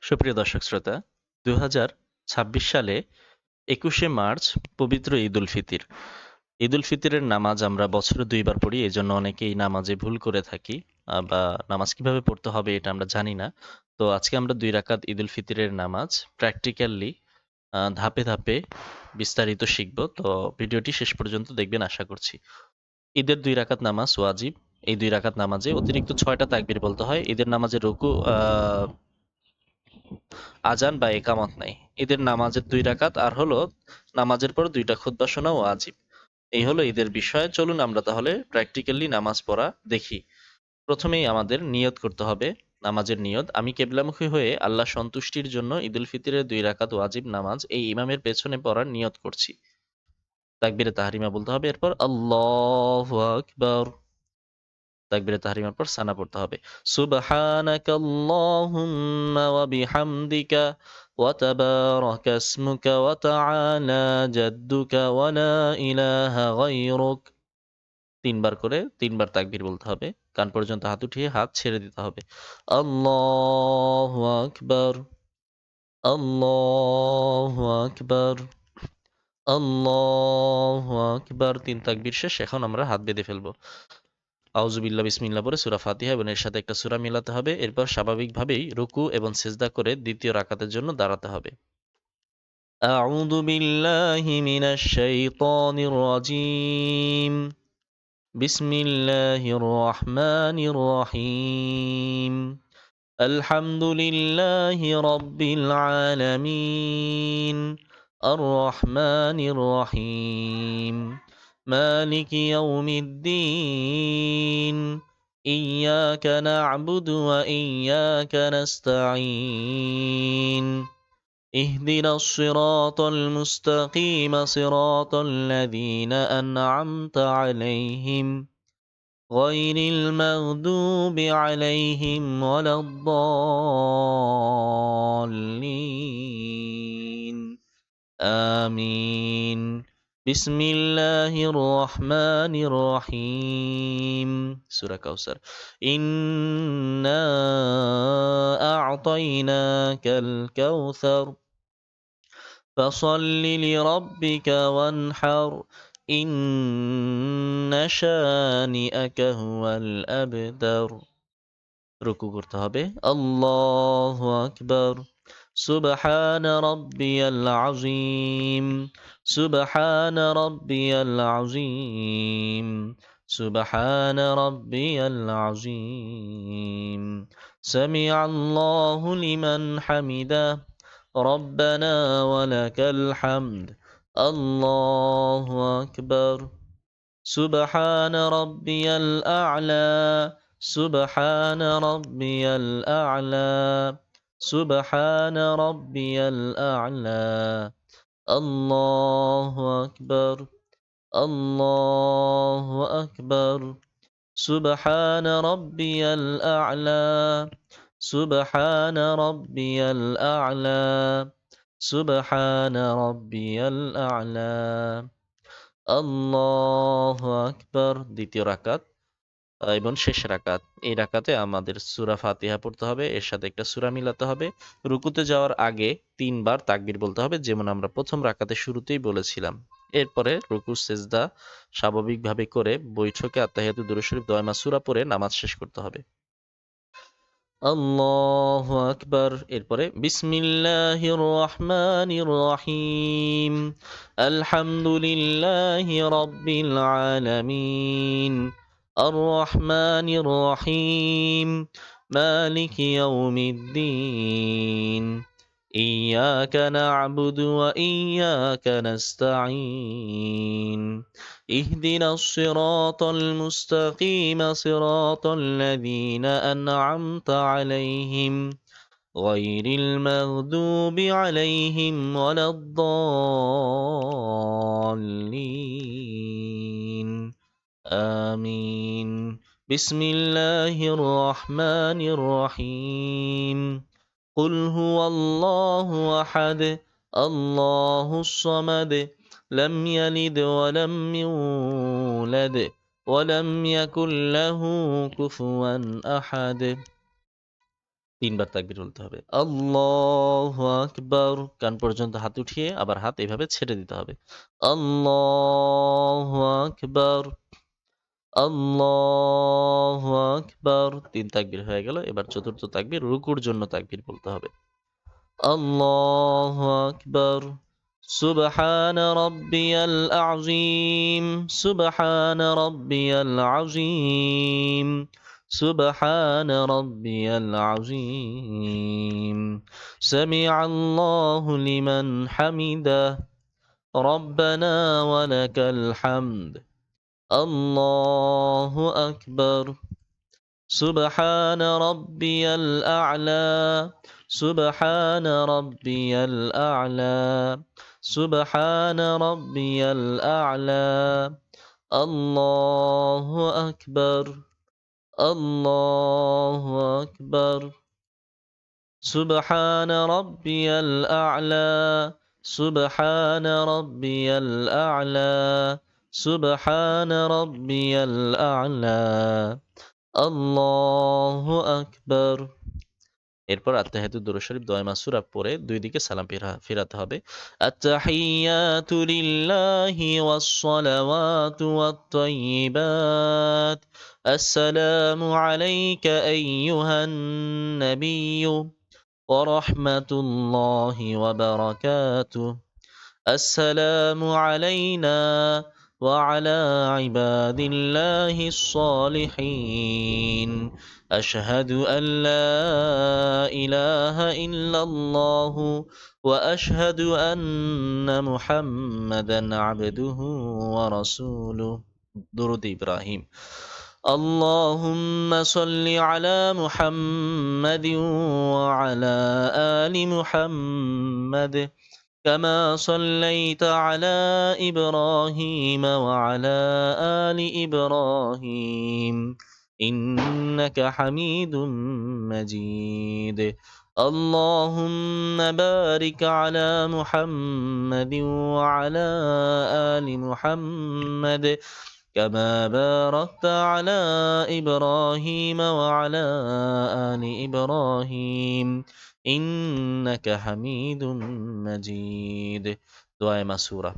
সুপ্রিয় দর্শক শ্রোতা, ২০২৬ সালে ২১শে মার্চ পবিত্র ঈদ উল ফিতির। ঈদ উল ফিতরের নামাজ আমরা বছরে ২ বার পড়ি। এজন্য অনেকেই নামাজে ভুল করে থাকি। বা নামাজ কিভাবে পড়তে হবে এটা আমরা জানি না। তো আজকে আমরা ২ রাকাত ঈদ উল ফিতরের নামাজ প্র্যাকটিক্যালি ধাপে, ধাপে বিস্তারিত শিখব। তো ভিডিওটি শেষ পর্যন্ত দেখবেন আশা করছি। ঈদের ২ রাকাত নামাজ ওয়াজিব। এই ২ রাকাত নামাজে অতিরিক্ত ৬ টা তাকবীর বলতে হয়। ঈদের নামাজে রুকু আজান বা একামত নাই। ঈদের নামাজের ২ রাকাত আর হলো নামাজের পর ২টা খুতবা শোনা ওয়াজিব। এই হলো ঈদের বিষয়। চলুন আমরা তাহলে প্র্যাকটিক্যালি নামাজ পড়া দেখি। প্রথমেই আমাদের নিয়ত করতে হবে। নামাজের নিয়ত, আমি কেবলামুখী হয়ে আল্লাহ সন্তুষ্টির জন্য ঈদুল ফিতরের ২ রাকাত ওয়াজিব নামাজ এই ইমামের পেছনে পড়ার নিয়ত করছি। তাকবীরে তাহরিমা বলতে হবে, এরপর আল্লাহু আকবার। তাকবীরে তাহরিমার পর সানা পড়তে হবে। সুবহানাকাল্লাহুম্মা ওয়া বিহামদিকা ওয়া তাবারাকা ইসমুকা ওয়া তাআলা জাদ্দুকা ওয়া লা ইলাহা গায়রুক। ৩ বার করে ৩ বার তাকবীর বলতে হবে। কান পর্যন্ত হাত উঠিয়ে হাত ছেড়ে দিতে হবে। আল্লাহু আকবার, আল্লাহু আকবার, আল্লাহু আকবার। ৩ তাকবীর শেষ। এখন আমরা হাত বেঁধে ফেলবো। আউযুবিল্লাহ বিসমিল্লাহ পড়ে সূরা ফাতিহা এবং এর সাথে একটা সূরা মিলাতে হবে। এরপর স্বাভাবিকভাবেই রুকু এবং সিজদা করে দ্বিতীয় রাকাতের জন্য দাঁড়াতে হবে। আউযু বিল্লাহি মিনাশ শাইতানির রাজীম। বিসমিল্লাহির রহমানির রহিম। আলহামদুলিল্লাহি রাব্বিল আলামিন। আর রহমানির রহিম। مالك يوم الدين. إياك نعبد وإياك نستعين. اهدنا الصراط المستقيم صراط الذين أنعمت عليهم غير المغضوب عليهم ولا الضالين. آمين. بسم الله الرحمن الرحيم. سورة كوثر. إنا أعطيناك الكوثر فصل لربك وانحر إن شانئك هو الأبتر. রুকু করতে হবে। আল্লাহু আকবার। সুবহান রাব্বিয়াল আযীম। সুবহান রাব্বিয়াল আযীম। সুবহান রাব্বিয়াল আযীম। সামিআল্লাহু লিমান হামিদাহ। রব্বানা ওয়া লাকাল হামদ। আল্লাহু আকবার। সুবহান রাব্বিয়াল আ'লা। سبحان ربي الأعلى. سبحان ربي الأعلى. الله أكبر. الله أكبر. سبحان ربي الأعلى. سبحان ربي الأعلى. سبحان ربي الأعلى. الله أكبر. দ্বিতীয় রাকাত এবং শেষ রাকাত। এই রাকাতে আমাদের সূরা ফাতিহা পড়তে হবে, এর সাথে একটা সূরা মিলাতে হবে। রুকুতে যাওয়ার আগে ৩ বার তাকবীর বলতে হবে, যেমন আমরা প্রথম রাকাতের শুরুতেই বলেছিলাম। এরপরে রুকু সিজদা স্বাভাবিকভাবে করে বৈঠকে আত্তাহিয়াতু দুরূদ শরীফ দোয়া সূরা পড়ে নামাজ শেষ করতে হবে। আল্লাহু আকবার। এরপরে বিসমিল্লাহির রহমানির রহিম। আলহামদুলিল্লাহি রাব্বিল আলামিন। আর রহমানির রহিম। মালিক ইয়াউমিদ্দিন। إياك نعبد وإياك نستعين. اهدنا الصراط المستقيم صراط الذين أنعمت عليهم غير المغضوب عليهم ولا الضالين. آمين. بسم الله الرحمن الرحيم. قل هو الله أحد الله الصمد لم يلد ولم يولد ولم يكن له كفوا أحد. তিনবার তাকবীর বলতে হবে। আল্লাহু আকবার, কান পর্যন্ত হাত উঠিয়ে আবার হাত এইভাবে ছেড়ে দিতে হবে। আল্লাহু আকবার, আল্লাহু আকবার, ৩ তাকবীর হয়ে গেল। এবার চতুর্থ তাকবীর, রুকুর জন্য তাকবীর বলতে হবে। আল্লাহু আকবার, সুবহান রাব্বিয়াল আযীম, সুবহান রাব্বিয়াল আযীম, সুবহান রাব্বিয়াল আযীম, সামিআল্লাহু লিমান হামিদাহ, রব্বানা ওয়া লাকাল হামদ, আল্লাহু আকবার, سبحان ربي الأعلى، سبحان ربي الأعلى، سبحان ربي الأعلى، الله أكبر، الله أكبر، سبحان ربي الأعلى، سبحان ربي الأعلى، سبحان ربي الأعلى، আল্লাহু আকবার। এরপর আত্তাহিয়াতুদ দুরূদ শরীফ দোয়া মাসুরা পড়ে দুই দিকে সালাম ফিরাতে হবে। আত্তাহিয়াতু লিল্লাহি ওয়াস সালাওয়াতু ওয়াত তাইয়্যিবাত, আসসালামু আলাইকা আইয়ুহান নাবিয়্যু ওয়া রাহমাতুল্লাহি ওয়া বারাকাতুহু, السلام علينا وعلى عباد الله الصالحين، أشهد أن لا إله إلا الله وأشهد أن محمدا عبده ورسوله। درود إبراهيم، اللهم صل على محمد وعلى آل محمد كما صليت على إبراهيم وعلى آل إبراهيم إنك حميد مجيد، اللهم بارك على محمد وعلى آل محمد كما باركت على إبراهيم وعلى آل إبراهيم إنك حميد مجيد। دعاء مسورة،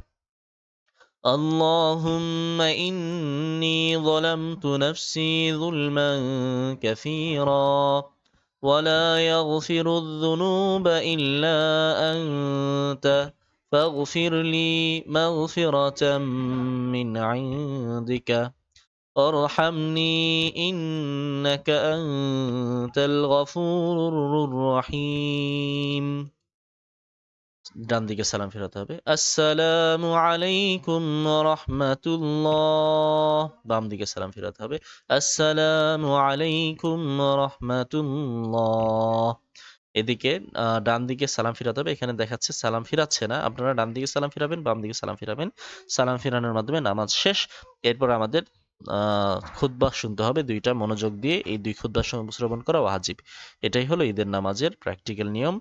اللهم إني ظلمت نفسي ظلما كثيرا ولا يغفر الذنوب إلا أنت فاغفر لي مغفرة من عندك وارحمني إنك أنت الغفور الرحيم। ডান দিকে সালাম ফেরাতে হবে। আসসালামু আলাইকুম ওয়া রাহমাতুল্লাহ, বাম দিকে সালাম ফেরাতে হবে। আসসালামু আলাইকুম ওয়া রাহমাতুল্লাহ। এদিকে ডান দিকে সালাম ফিরাতে হবে। এখানে দেখাচ্ছে সালাম ফিরাচ্ছে না, আপনারা ডান দিকে সালাম ফিরাবেন, বাম দিকে সালাম ফিরাবেন। সালাম ফিরানোর মাধ্যমে নামাজ শেষ। এরপর আমাদের খুতবা শুনতে হবে দুইটা, মনোযোগ দিয়ে এই দুই খুতবা শ্রবণ করা ওয়াজিব। এটাই হলো ঈদের নামাজের প্র্যাকটিক্যাল নিয়ম।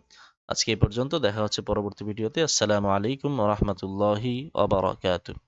আজকে এই পর্যন্ত, দেখা হচ্ছে পরবর্তী ভিডিওতে। আসসালামু আলাইকুম ওয়া রাহমাতুল্লাহি ওয়া বারাকাতুহু।